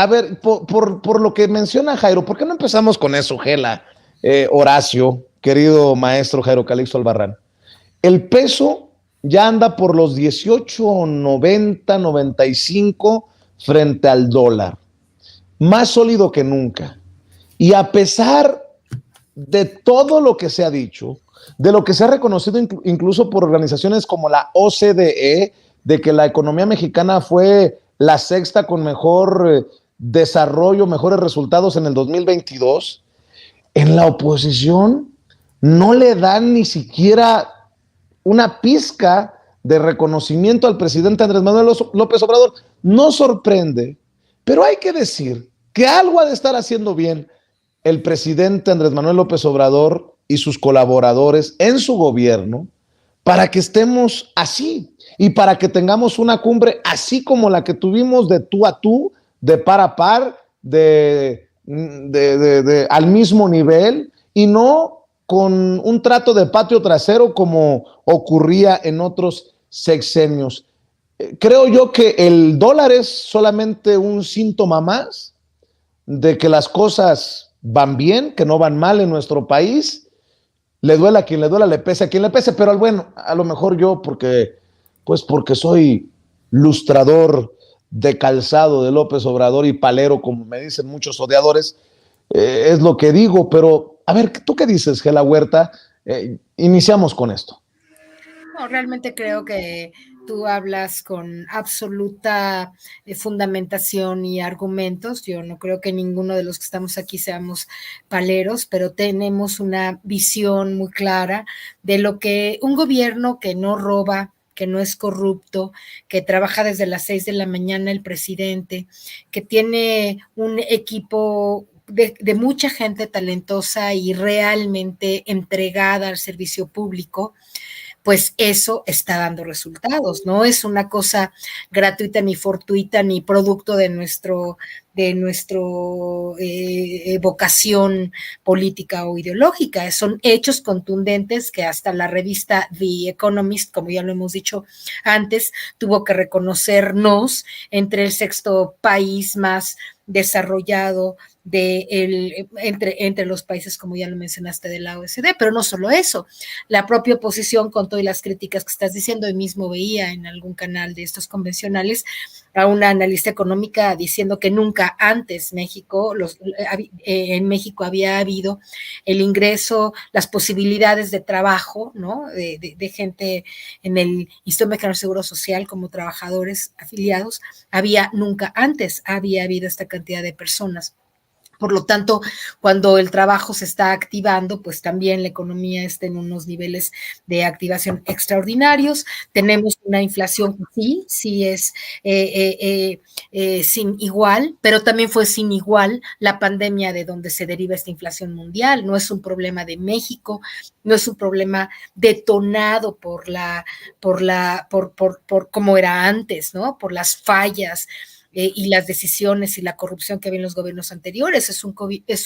a ver, por lo que menciona Jairo, ¿por qué no empezamos con eso, Gela, Horacio, querido maestro Jairo Calixto Albarrán? El peso ya anda por los 18.90, 95 frente al dólar, más sólido que nunca. Y a pesar de todo lo que se ha dicho, de lo que se ha reconocido incluso por organizaciones como la OCDE, de que la economía mexicana fue la sexta con mejor desarrollo, mejores resultados en el 2022, en la oposición no le dan ni siquiera una pizca de reconocimiento al presidente Andrés Manuel López Obrador. No sorprende, pero hay que decir que algo ha de estar haciendo bien el presidente Andrés Manuel López Obrador y sus colaboradores en su gobierno para que estemos así y para que tengamos una cumbre así como la que tuvimos de tú a tú, de par a par, al mismo nivel y no con un trato de patio trasero como ocurría en otros sexenios. Creo yo que el dólar es solamente un síntoma más de que las cosas van bien, que no van mal en nuestro país. Le duela a quien le duela, le pese a quien le pese, pero bueno, a lo mejor yo porque soy lustrador de calzado de López Obrador y palero, como me dicen muchos odiadores, es lo que digo, pero a ver, ¿tú qué dices, Gela Huerta? Iniciamos con esto. No, realmente creo que tú hablas con absoluta fundamentación y argumentos. Yo no creo que ninguno de los que estamos aquí seamos paleros, pero tenemos una visión muy clara de lo que un gobierno que no roba, que no es corrupto, que trabaja desde las 6 de la mañana el presidente, que tiene un equipo de mucha gente talentosa y realmente entregada al servicio público, pues eso está dando resultados, no es una cosa gratuita ni fortuita ni producto de nuestro vocación política o ideológica, son hechos contundentes que hasta la revista The Economist, como ya lo hemos dicho antes, tuvo que reconocernos entre el sexto país más desarrollado entre los países, como ya lo mencionaste, de la OECD, pero no solo eso, la propia oposición, con todas las críticas que estás diciendo, hoy mismo veía en algún canal de estos convencionales a una analista económica diciendo que nunca antes en México había habido el ingreso, las posibilidades de trabajo, ¿no? de gente en el Instituto Mexicano de Seguro Social como trabajadores afiliados, nunca antes había habido esta cantidad de personas. Por lo tanto, cuando el trabajo se está activando, pues también la economía está en unos niveles de activación extraordinarios. Tenemos una inflación que sí es sin igual, pero también fue sin igual la pandemia de donde se deriva esta inflación mundial. No es un problema de México, no es un problema detonado por cómo era antes, ¿no? Por las fallas y las decisiones y la corrupción que había en los gobiernos anteriores. Es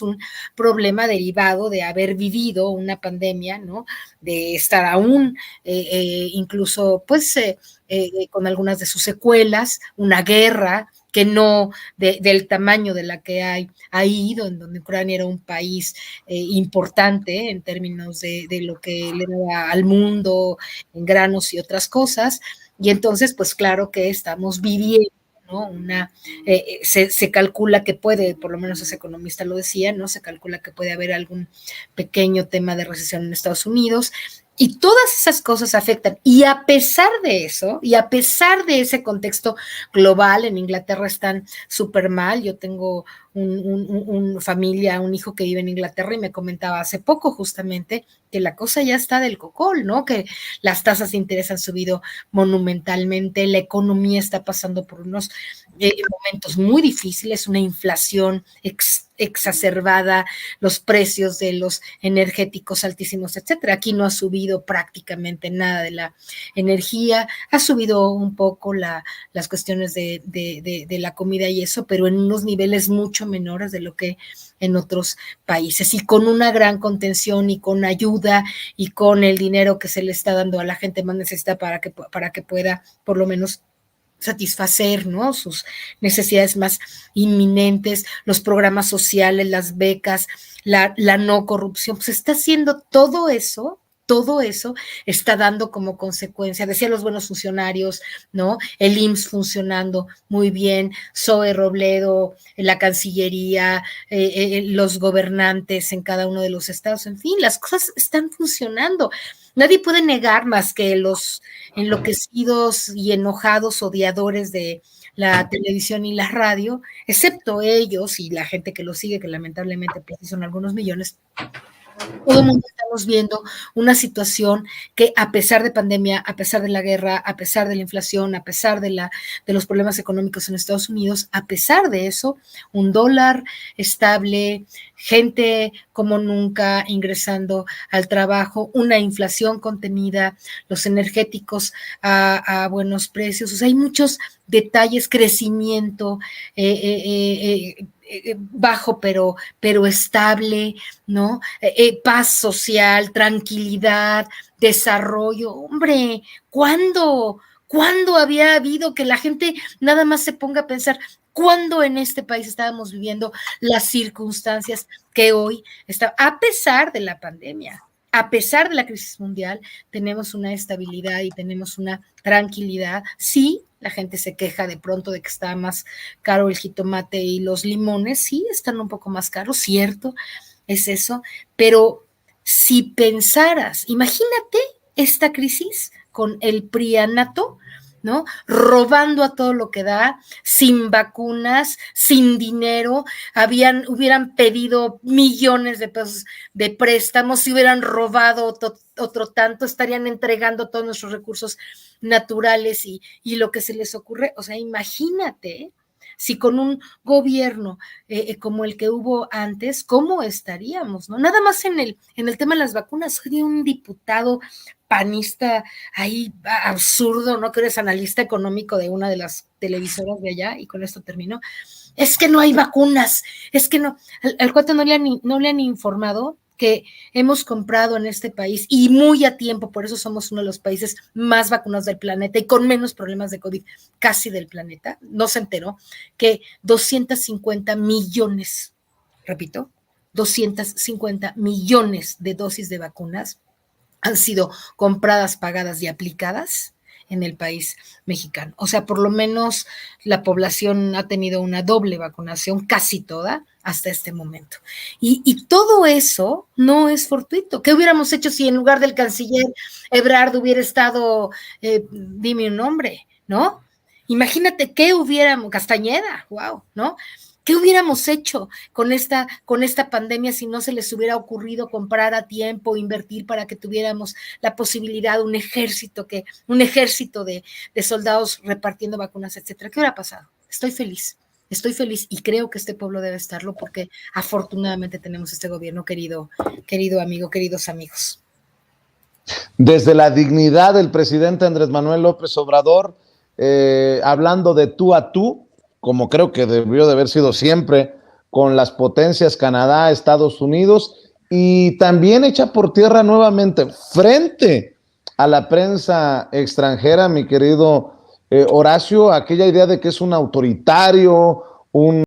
un problema derivado de haber vivido una pandemia, ¿no? De estar aún incluso pues con algunas de sus secuelas, una guerra que no del tamaño de la que ha ido, en donde Ucrania era un país importante en términos de lo que le daba al mundo en granos y otras cosas. Y entonces, pues claro que estamos viviendo, ¿no? Se calcula que puede, por lo menos ese economista lo decía, ¿no? Se calcula que puede haber algún pequeño tema de recesión en Estados Unidos, y todas esas cosas afectan. Y a pesar de eso, y a pesar de ese contexto global, en Inglaterra están súper mal. Yo tengo una familia, un hijo que vive en Inglaterra, y me comentaba hace poco justamente que la cosa ya está del cocol, ¿no? Que las tasas de interés han subido monumentalmente, la economía está pasando por unos momentos muy difíciles, una inflación exacerbada, los precios de los energéticos altísimos, etcétera. Aquí no ha subido prácticamente nada de la energía, ha subido un poco las cuestiones de la comida y eso, pero en unos niveles mucho menores de lo que en otros países, y con una gran contención y con ayuda y con el dinero que se le está dando a la gente más necesitada para que pueda por lo menos satisfacer, ¿no?, sus necesidades más inminentes, los programas sociales, las becas, la no corrupción, pues está haciendo todo eso está dando como consecuencia, decían los buenos funcionarios, ¿no? El IMSS funcionando muy bien, Zoe Robledo, la Cancillería, los gobernantes en cada uno de los estados, en fin, las cosas están funcionando. Nadie puede negar más que los enloquecidos y enojados odiadores de la televisión y la radio, excepto ellos y la gente que los sigue, que lamentablemente pues, son algunos millones. Todo el mundo estamos viendo una situación que a pesar de pandemia, a pesar de la guerra, a pesar de la inflación, a pesar de los problemas económicos en Estados Unidos, a pesar de eso, un dólar estable, gente como nunca ingresando al trabajo, una inflación contenida, los energéticos a buenos precios, o sea, hay muchos detalles, crecimiento, bajo pero estable, ¿no? Paz social, tranquilidad, desarrollo. Hombre, ¿cuándo había habido que la gente nada más se ponga a pensar cuándo en este país estábamos viviendo las circunstancias que hoy está, a pesar de la pandemia? A pesar de la crisis mundial, tenemos una estabilidad y tenemos una tranquilidad. Sí, la gente se queja de pronto de que está más caro el jitomate y los limones, sí, están un poco más caros, cierto, es eso, pero si pensaras, imagínate esta crisis con el prianato, ¿no? Robando a todo lo que da, sin vacunas, sin dinero, hubieran pedido millones de pesos de préstamos, si hubieran robado otro tanto, estarían entregando todos nuestros recursos naturales y lo que se les ocurre. O sea, imagínate si con un gobierno como el que hubo antes, ¿cómo estaríamos? ¿No? Nada más en el tema de las vacunas, soy un diputado panista ahí absurdo, ¿no? Que eres analista económico de una de las televisoras de allá, y con esto termino. Es que no hay vacunas, es que no, al cuate no le han informado que hemos comprado en este país y muy a tiempo, por eso somos uno de los países más vacunados del planeta y con menos problemas de COVID casi del planeta. No se enteró que 250 millones, repito, 250 millones de dosis de vacunas han sido compradas, pagadas y aplicadas en el país mexicano. O sea, por lo menos la población ha tenido una doble vacunación, casi toda, hasta este momento. Y todo eso no es fortuito. ¿Qué hubiéramos hecho si en lugar del canciller Ebrard hubiera estado, dime un nombre, ¿no? Imagínate qué hubiéramos, Castañeda, wow, ¿no? ¿Qué hubiéramos hecho con esta pandemia si no se les hubiera ocurrido comprar a tiempo, invertir para que tuviéramos la posibilidad, un ejército de soldados repartiendo vacunas, etcétera? ¿Qué hubiera pasado? Estoy feliz y creo que este pueblo debe estarlo porque afortunadamente tenemos este gobierno, querido amigo, queridos amigos. Desde la dignidad del presidente Andrés Manuel López Obrador, hablando de tú a tú, como creo que debió de haber sido siempre, con las potencias Canadá, Estados Unidos, y también echa por tierra nuevamente frente a la prensa extranjera, mi querido Horacio, aquella idea de que es un autoritario, un